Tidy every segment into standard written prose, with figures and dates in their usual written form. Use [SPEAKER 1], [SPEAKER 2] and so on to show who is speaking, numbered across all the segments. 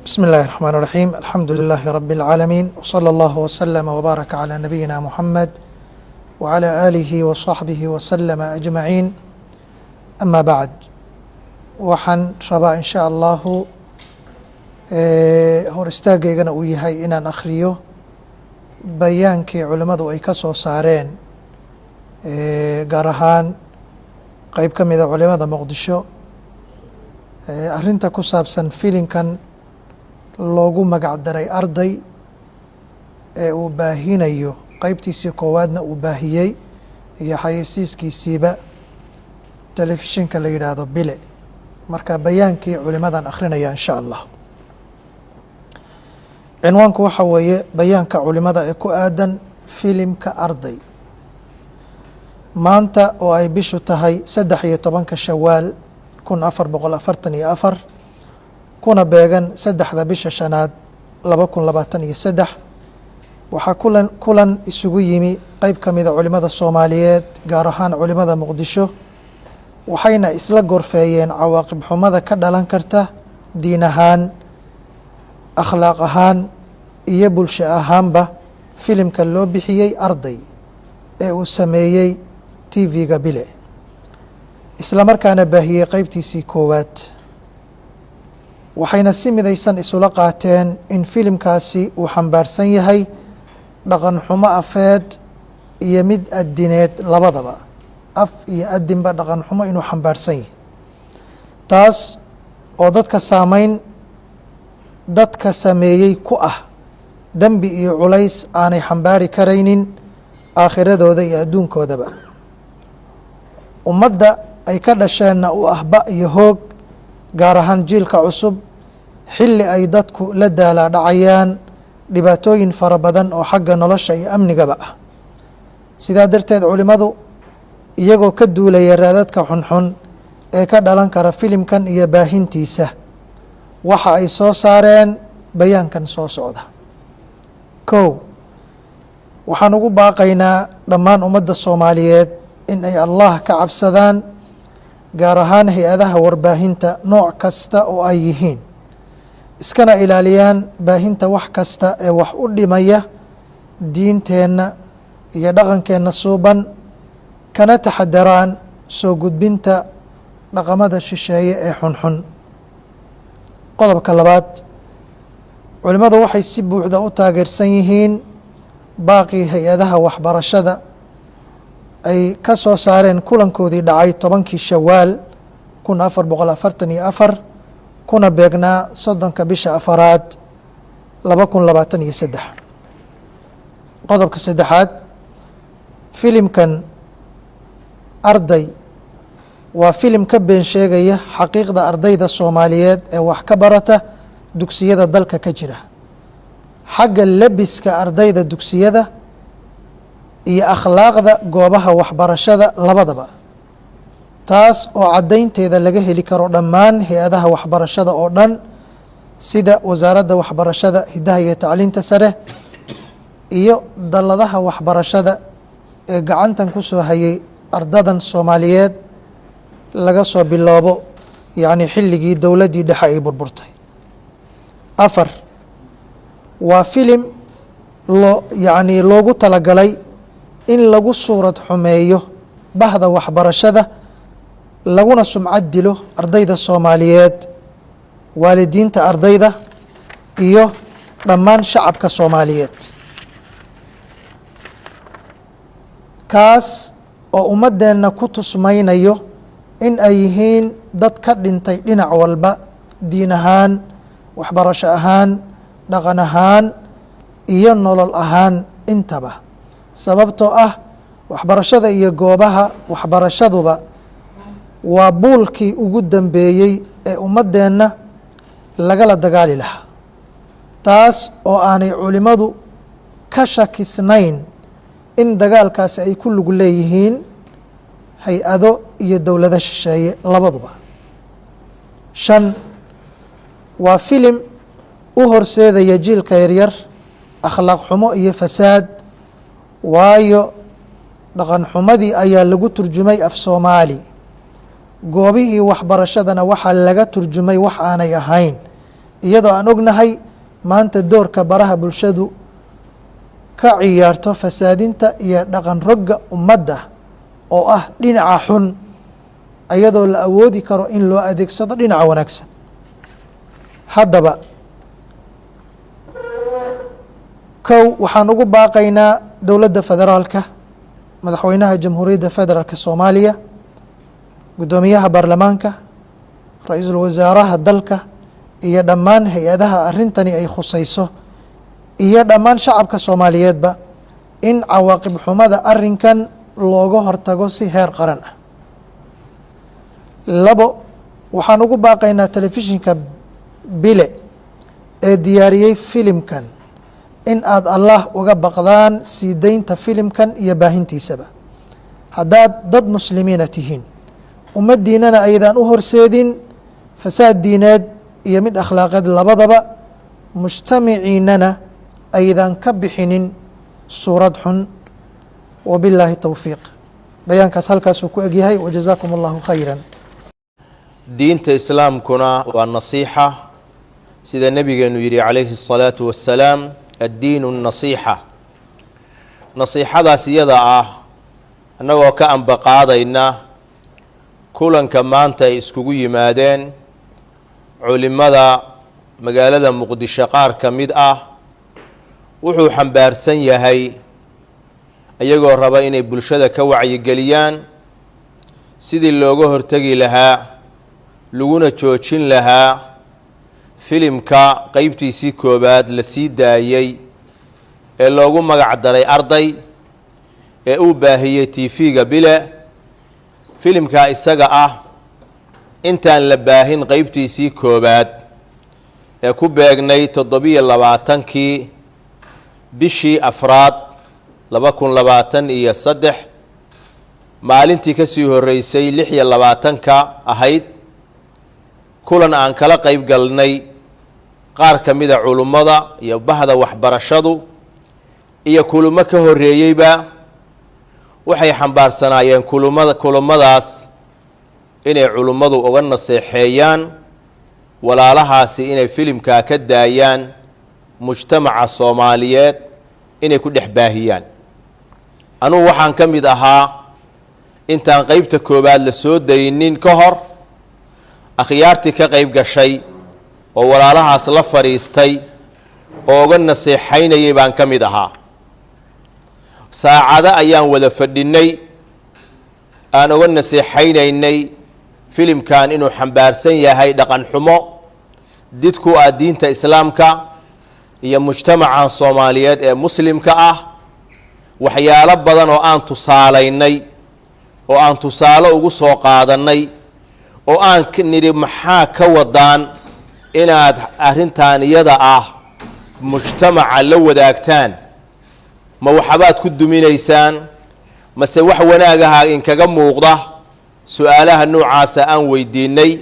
[SPEAKER 1] بسم الله الرحمن الرحيم الحمد لله رب العالمين وصلى الله وسلم وبارك على نبينا محمد وعلى آله وصحبه وسلم أجمعين أما بعد waxaan rabaa in sha allahu hor istaagaygana uu yahay inaan akhriyo bayaankii culimmadu ay ka soo saareen gaar ahaan qeyb ka mida culimada muqdisho arrinta ku saabsan filinkan loogu magac daray arday ee uu baahinayo qeybtiisii koowaadna uu baahiyey iyo xayeysiiskiisiiba telefishinka la yidhaahdo bile marka bayaankii culimadan akhrinaya in sha allah cinwaanku waxa weeye bayaanka culimada ee ku aadan filimka arday maanta oo ay bishu tahay 13 shawaal 1444 kuna beegan 3 bisha shanaad 2023 waxaa kulan isugu yimi qeyb ka mida culimada Soomaaliyeed gaar ahaan culimada Muqdisho waxayna isla gorfeeyeen cawaaqib xumada ka dhalan karta diin ahaan akhlaaq ahaan iyo bulsho ahaanba filimka loo bixiyey arday ee uu sameeyey TV-ga bile isla markaana baahiyey qeybtiisii koowaad waxayna si midaysan isula qaateen in filimkaasi uu xambaarsan yahay dhaqan xumo afeed iyo mid adineed labadaba af iyo adinba dhaqan xumo inuu xambaarsan yahay taas oo dadka sameeyey ku ah dembi iyo culays aanay xambaari karaynin aakhiradooda iyo adduunkoodaba ummadda ay ka dhasheenna u ah ba iyo hoog gaar ahaan jiilka cusub xilli ay dadku la daalaa dhacayaan dhibaatooyin fara badan oo xagga nolosha iyo amnigaba ah sidaa darteed culimmadu iyagoo ka duulaya raadadka xunxun ee ka dhalan kara filimkan iyo baahintiisa waxa ay soo saareen bayaankan soo socda kow waxaan ugu baaqaynaa dhammaan ummadda Soomaaliyeed in ay Allah ka cabsadaan gaar ahaan hay-adaha warbaahinta nooc kasta oo ay yihiin iskana ilaaliyaan baahinta wax kasta ee wax u dhimaya diinteenna iyo dhaqankeenna suuban kana taxadaraan soo gudbinta dhaqamada shisheeye ee xunxun qodobka labaad culimmadu waxay si buuxda u taageersan yihiin baaqii hay-adaha waxbarashada ay ka soo saareen kulankoodii dhacay 10kii shawaal 1444 kuna beegnaa 30 bisha afaraad 2023 qodobka saddexaad filimkan arday waa filim ka been sheegaya xaqiiqda ardayda Soomaaliyeed ee wax ka barata dugsiyada dalka ka jira xagga labiska ardayda dugsiyada iyo akhlaaqda goobaha waxbarashada labadaba taas oo caddaynteeda laga heli karo dhammaan hay-adaha waxbarashada oo dhan sida wasaaradda waxbarashada hidaha iyo tacliinta sare iyo dalladaha waxbarashada ee gacantan ku soo hayay ardadan Soomaaliyeed laga soo biloobo yacni xilligii dowladdii dhexe ay burburtay afar waa filim loogu talagalay in lagu suurad xumeeyo bahda waxbarashada laguna sumcad dilo ardayda Soomaaliyeed waalidiinta ardayda iyo dhammaan shacabka Soomaaliyeed kaas oo ummadeenna ku tusmaynayo in ay yihiin dad ka dhintay dhinac walba diin ahaan waxbarasho ahaan dhaqan ahaan iyo nolol ahaan intaba sababtoo ah waxbarashada iyo goobaha waxbarashaduba waa buulkii ugu dambeeyey ee ummadeenna lagala dagaali lahaa taas oo aanay culimmadu ka shakisnayn in dagaalkaasi ay ku lug leeyihiin hay-ado iyo dowlado shisheeye labaduba shan waa filim u horseedaya jiilka yaryar akhlaaq xumo iyo fasaad waayo dhaqan xumadii ayaa lagu turjumay af Soomaali goobihii waxbarashadana waxaa laga turjumay wax aanay ahayn iyadoo aan ognahay maanta doorka baraha bulshadu ka ciyaarto fasaadinta iyo dhaqan rogga ummadda oo ah dhinaca xun iyadoo la awoodi karo in loo adeegsado dhinaca wanaagsan. haddaba kow waxaan ugu baaqaynaa dowladda federaalka, madaxweynaha jamhuuriyadda federaalka soomaaliya, guddoomiyaha baarlamaanka, ra-iisul wasaaraha dalka iyo dhammaan hay-adaha arrintani ay khusayso iyo dhammaan shacabka soomaaliyeedba in cawaaqib xumada arrinkan looga hortago si heer qaran ah. labo waxaan ugu baaqaynaa telefishinka bile ee diyaariyey filimkan in aad allah uga baqdaan sii deynta filimkan iyo baahintiisaba. haddaad dad muslimiina tihiin, ummaddiinana aydan u horseedin fasaad diineed iyo mid akhlaaqeed labadaba, mujtamaciinana aydan ka bixinin suurad xun. wabilaahi towfiiq. bayaankaas halkaasuu ku egyahay. wajazaakum allahu khayran.
[SPEAKER 2] diinta islaamkuna waa nasiixa, sida nebigeenu yidhi calayhi الsalaatu wassalaam, addiinu nasiixa. nasiixadaas iyada ah annagoo ka ambaqaadayna kulanka maanta ay iskugu yimaadeen culimmada magaalada muqdisho qaar ka mid ah, wuxuu xambaarsan yahay iyagoo raba inay bulshada ka wacyigeliyaan sidii looga hortegi lahaa laguna joojin lahaa filimka qeybtiisii koowaad la sii daayey ee loogu magac daray arday ee uu baahiyey tv-ga bile. filimkaa isaga ah intaan la baahin qeybtiisii koowaad ee ku beegnay 27kii bishii afraad 2023 maalintii ka sii horreysay 26ka ahayd, kulan aan kala qeyb galnay qaar ka mida culummada iyo bahda waxbarashadu iyo kulamo ka horreeyeyba, waxay xambaarsanaayeen kulummadaas inay culummadu uga naseexeeyaan walaalahaasi inay filimkaa ka daayaan mujtamaca soomaaliyeed inay ku dhex baahiyaan. anugu waxaan ka mid ahaa intaan qeybta koowaad la soo daynin ka hor akhyaartii ka qeyb gashay oo walaalahaas la fadhiistay oo uga naseexaynayay baan ka mid ahaa. saacado ayaan wada fadhinnay aan uga naseexaynaynay filimkan inuu xambaarsan yahay dhaqan xumo did ku ah diinta islaamka iyo mujtamaca soomaaliyeed ee muslimka ah, waxyaalo badan oo aan tusaalaynay oo aan tusaale ugu soo qaadannay oo aan nidhi maxaa ka wadaan inaad arrintan iyada ah mujtamaca la wadaagtaan, ma waxbaad ku duminaysaan mase wax wanaagaha inkaga muuqda. su-aalaha noocaasa aan weydiinay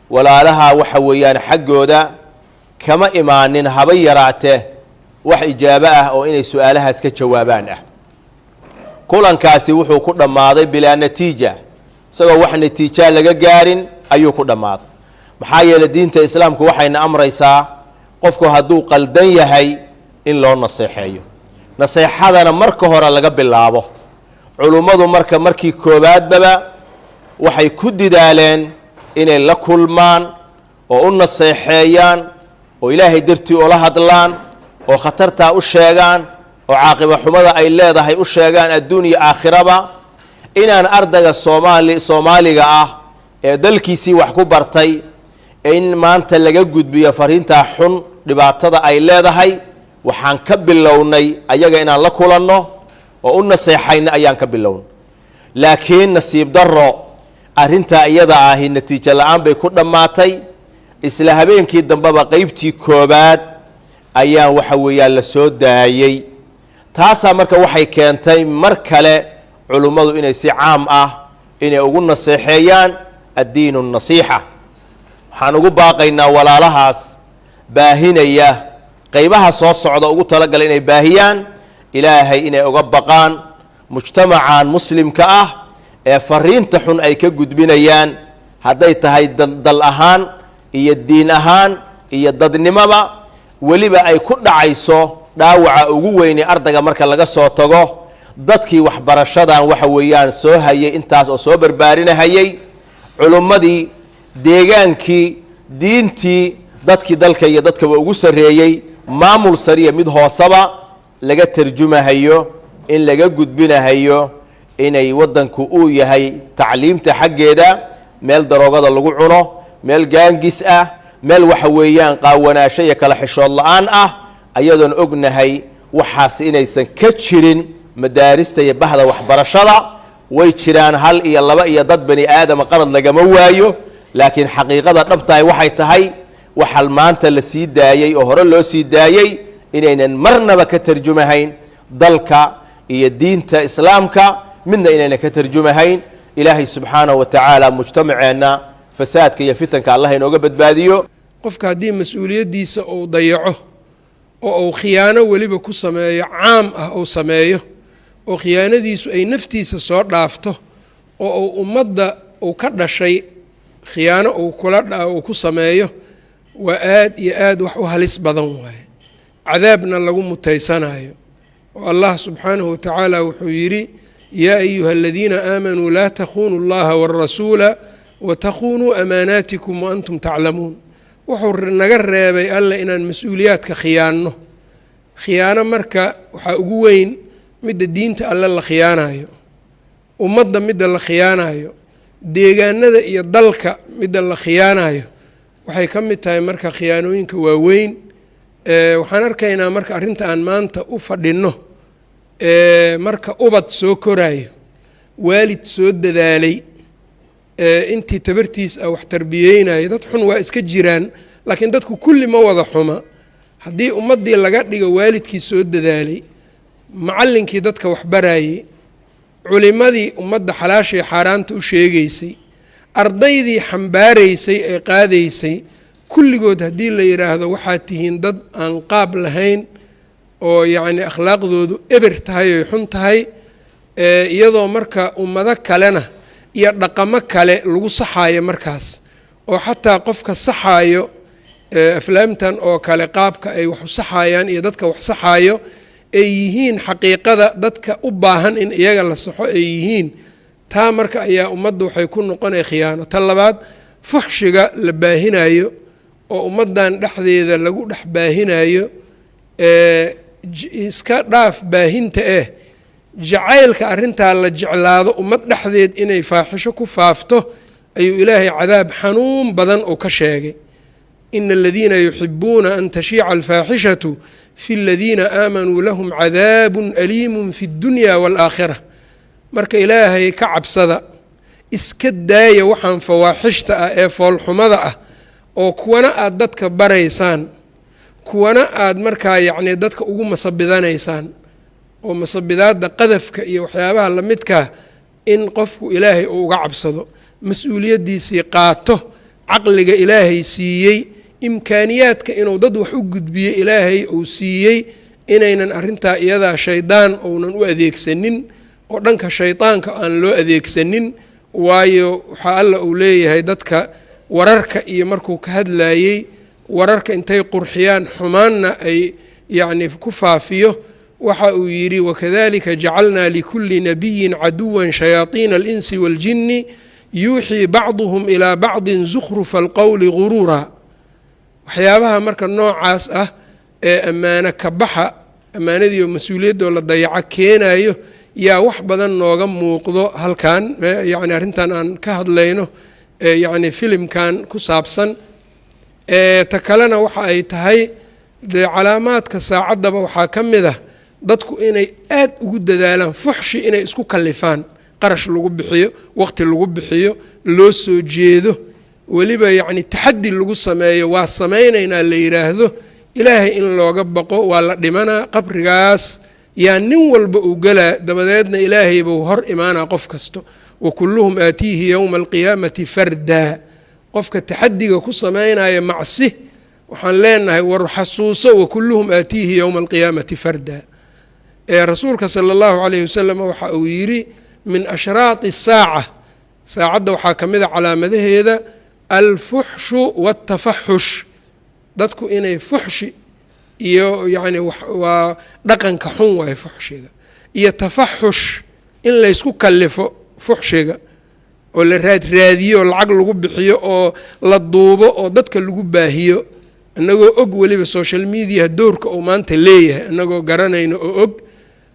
[SPEAKER 2] walaalaha waxa weeyaan xaggooda kama imaanin haba yaraatee wax ijaabo ah oo inay su-aalahaas ka jawaabaan ah. kulankaasi wuxuu ku dhammaaday bilaa natiija, isagoo wax natiijaa laga gaarin ayuu ku dhammaaday. maxaa yeelay diinta islaamku waxayna amraysaa qofku hadduu qaldan yahay in loo naseexeeyo, naseexadana marka hore laga bilaabo. culummadu markii koowaadbaba waxay ku didaaleen inay la kulmaan oo u naseexeeyaan oo ilaahay dartii ula hadlaan oo khatartaa u sheegaan oo caaqiba xumada ay leedahay u sheegaan adduun iyo aakhiraba. inaan ardayga soomaaliga ah ee dalkiisii wax ku bartay in maanta laga gudbiyo fariintaa xun dhibaatada ay leedahay, waxaan ka bilownay ayaga inaan la kulanno oo u naseexayna ayaan ka bilownay. laakiin nasiib darro arrintaa iyada ahi natiijo la-aan bay ku dhammaatay. isla habeenkii dambeba qeybtii koowaad ayaan waxa weeyaan la soo daayey. taasaa marka waxay keentay mar kale culummadu inay si caam ah inay ugu naseexeeyaan addiinu nasiixa. waxaan ugu baaqaynaa walaalahaas baahinaya qeybaha soo socda ugu talagalay inay baahiyaan, ilaahay inay uga baqaan mujtamacan muslimka ah ee fariinta xun ay ka gudbinayaan, hadday tahay dal ahaan iyo diin ahaan iyo dadnimaba weliba ay ku dhacayso dhaawaca ugu weyne ardayga marka laga soo tago dadkii waxbarashadan waxa weeyaan soo hayay intaas oo soo barbaarinahayay culummadii deegaankii diintii dadkii dalka iyo dadkaba ugu sarreeyey maamul sariya mid hoosaba laga tarjumahayo in laga gudbinahayo inay waddanku uu yahay tacliimta xaggeeda meel daroogada lagu cuno meel gaangis ah meel waxa weeyaan qaawanaasho iyo kala xishood la'aan ah ayadoon ognahay waxaas inaysan ka jirin madaarista iyo bahda waxbarashada way jiraan hal iyo laba iyo dad bani aadama qalad lagama waayo laakiin xaqiiqada dhabtahay waxay tahay waxal maanta la sii daayey oo hore loo sii daayey inaynan marnaba ka tarjumahayn dalka iyo diinta islaamka midna inaynan ka tarjumahayn ilaahay subxaanahu wa tacaala mujtamaceenna fasaadka iyo fitanka allah inooga badbaadiyo
[SPEAKER 3] qofka haddii mas-uuliyaddiisa uu dayaco oo uu khiyaano weliba ku sameeyo caam ah uu sameeyo oo khiyaanadiisu ay naftiisa soo dhaafto oo uu ummadda uu ka dhashay khiyaano uu ku sameeyo waa aad iyo aad wax u halis badan waaye cadaabna lagu mutaysanayo oo allah subxaanahu wa tacaala wuxuu yidhi yaa ayuha aladiina aamanuu laa takhunuu اllaha wاlrasuula watakhunuu amaanaatikum waantum taclamuun wuxuu naga reebay alle inaan mas-uuliyaadka khiyaanno khiyaano marka waxaa ugu weyn midda diinta alle la khiyaanayo ummadda midda la khiyaanayo deegaanada iyo dalka midda la khiyaanayo waxay ka mid tahay marka khiyaanooyinka waaweyn waxaan arkaynaa marka arrinta aan maanta u fadhinno marka ubad soo koraayo waalid soo dadaalay intii tabartiis ah wax tarbiyeynayo dad xun waa iska jiraan laakiin dadku kulli ma wada xuma haddii ummaddii laga dhigo waalidkii soo dadaalay macallinkii dadka wax baraayey culimadii ummadda xalaashii xaaraanta u sheegaysay ardaydii xambaaraysay ee qaadaysay kulligood haddii la yidhaahdo waxaad tihiin dad aan qaab lahayn oo yacni akhlaaqdoodu eber tahay oy xun tahay iyadoo marka ummado kalena iyo dhaqamo kale lagu saxaayo markaas oo xataa qofka saxaayo aflaamtan oo kale qaabka ay wax u saxaayaan iyo dadka wax saxaayo ay yihiin xaqiiqada dadka u baahan in iyaga la saxo ay yihiin taa marka ayaa ummadda waxay ku noqonay khiyaano tan labaad fuxshiga la baahinayo oo ummaddan dhexdeeda lagu dhex baahinayo iska dhaaf baahinta jacaylka arrintaa la jeclaado ummad dhexdeed inay faaxisho ku faafto ayuu ilaahay cadaab xanuun badan uu ka sheegay ina aladiina yuxibuuna an tashiica alfaaxishatu fi aladiina aamanuu lahum cadaabun aliimun fi اddunya wاlaakhira marka ilaahay ka cabsada iska daaya waxaan fawaaxishta ah ee foolxumada ah oo kuwana aad dadka baraysaan kuwana aad markaa yacni dadka ugu masabidanaysaan oo masabidaadda qadafka iyo waxyaabaha la midkaa in qofku ilaahay uu uga cabsado mas-uuliyaddiisii qaato caqliga ilaahay siiyey imkaaniyaadka inuu dad wax u gudbiyo ilaahay uu siiyey inaynan arrintaa iyadaa shaydaan ounan u adeegsanin oo dhanka shaydaanka aan loo adeegsanin waayo waxaa alla uu leeyahay dadka wararka iyo markuu ka hadlaayey wararka intay qurxiyaan xumaanna ay yacni ku faafiyo waxa uu yidhi wakadalika jacalnaa likulli nabiyin caduwan shayaaiina alinsi waaljinni yuuxii bacduhum ilaa bacdin zukhrufa alqowli guruura waxyaabaha marka noocaas ah ee ammaano ka baxa ammaanadii oo mas-uuliyaddoo la dayaco keenayo yaa wax badan nooga muuqdo halkan yacni arrintan aan ka hadlayno yacni filimkan ku saabsan ta kalena waxa ay tahay dee calaamaadka saacaddaba waxaa ka mid ah dadku inay aad ugu dadaalaan fuxshi inay isku kallifaan qarash lagu bixiyo waqti lagu bixiyo loo soo jeedo weliba yacni taxaddi lagu sameeyo waa samaynaynaa la yidhaahdo ilaahay in looga baqo waa la dhimanaa qabrigaas yaa nin walba uu gelaa dabadeedna ilaahay buu hor imaanaa qof kasto wa kulluhum aatiihi yowma alqiyaamati fardaa qofka taxadiga ku samaynaya macsi waxaan leenahay war xasuuso wa kulluhum aatiihi yowma alqiyaamati fardaa rasuulka sala allahu calayhi wasalam waxa uu yidhi min ashraati saaca saacadda waxaa ka mid a calaamadaheeda alfuxshu waatafaxush dadku inay fuxshi iyo yacni waa dhaqanka xun waaye fuxshiga iyo tafaxush in laysku kallifo fuxshiga oo la raadiyo oo lacag lagu bixiyo oo la duubo oo dadka lagu baahiyo annagoo og weliba social media doorka uu maanta leeyahay annagoo garanayno oo og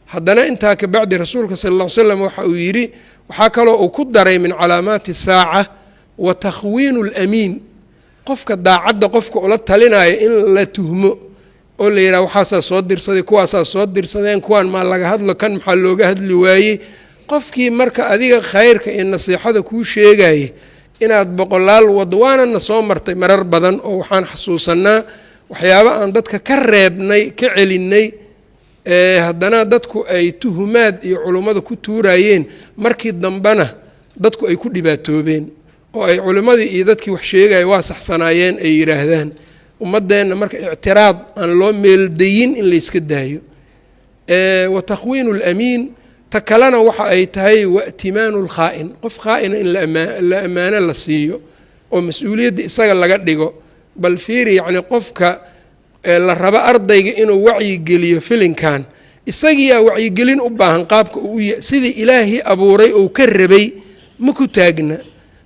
[SPEAKER 3] haddana intaa ka bacdi rasuulka sala alla ly slam waxa uu yidhi waxaa kaloo uu ku daray min calaamaati saaca wa takhwiinu alamiin qofka daacadda qofka ula talinaayo in la tuhmo oo la yidhaha waxaasaa soo dirsaday kuwaasaa soo dirsadeen kuwaan maa laga hadlo kan maxaa looga hadli waayey qofkii marka adiga khayrka iyo nasiixada kuu sheegayay inaad boqolaal wado waanana soo martay marar badan oo waxaan xasuusanaa waxyaaba aan dadka ka reebnay ka celinay haddana dadku ay tuhumaad iyo culummada ku tuurayeen markii dambena dadku ay ku dhibaatoobeen oo ay culimmadii iyo dadkii wax sheegaya waa saxsanaayeen ay yidhaahdaan ummaddeenna marka ictiraad aan loo meeldayin in layska daayo wa takhwiinu alamiin ta kalena waxa ay tahay waatimaanu lkhaa'in qof khaa'ina in la ammaano la siiyo oo mas-uuliyadda isaga laga dhigo bal fiiri yacni qofka la rabo ardayga inuu wacyigeliyo filinkan isagiiyaa wacyigelin u baahan qaabka sidii ilaahii abuuray ou ka rabay ma ku taagna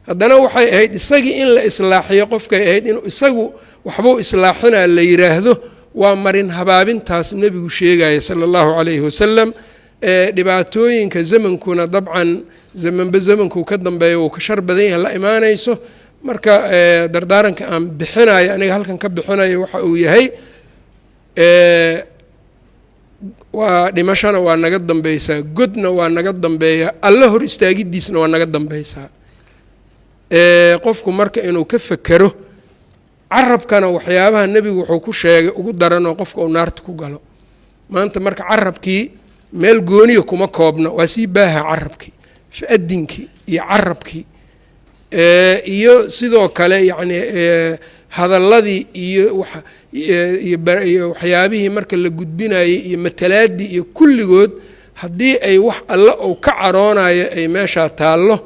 [SPEAKER 3] haddana waxay ahayd isagii in la islaaxiyo qofkay ahayd inuu isagu waxbuu islaaxinaa la yidhaahdo waa marin habaabintaas nebigu sheegaya sala allahu calayhi wasalam dhibaatooyinka zamankuna dabcan zamanba zamankuu ka dambeeya uu ka shar badan yahay la imaanayso marka dardaaranka aan bixinayo aniga halkan ka bixinayo waxa uu yahay waa dhimashana waa naga dambeysaa godna waa naga dambeeya alla hor istaagidiisna waa naga dambeysaa qofku marka inuu ka fekero carabkana waxyaabaha nebigu wuxuu ku sheegay ugu daranoo qofka uu naarta ku galo maanta marka carabkii meel gooniya kuma koobna waa sii baaha carabkii adinkii iyo carabkii iyo sidoo kale yacni hadalladii iyo waxyaabihii marka la gudbinayey iyo matalaadii iyo kulligood haddii ay wax alle ou ka caroonayo ay meeshaa taallo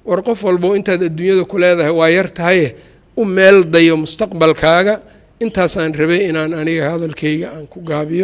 [SPEAKER 3] war qof walbo intaad adduunyada ku leedahay waa yar tahaye u meel dayo mustaqbalkaaga intaasaan rabay inaan aniga hadalkayga aan ku gaabiyo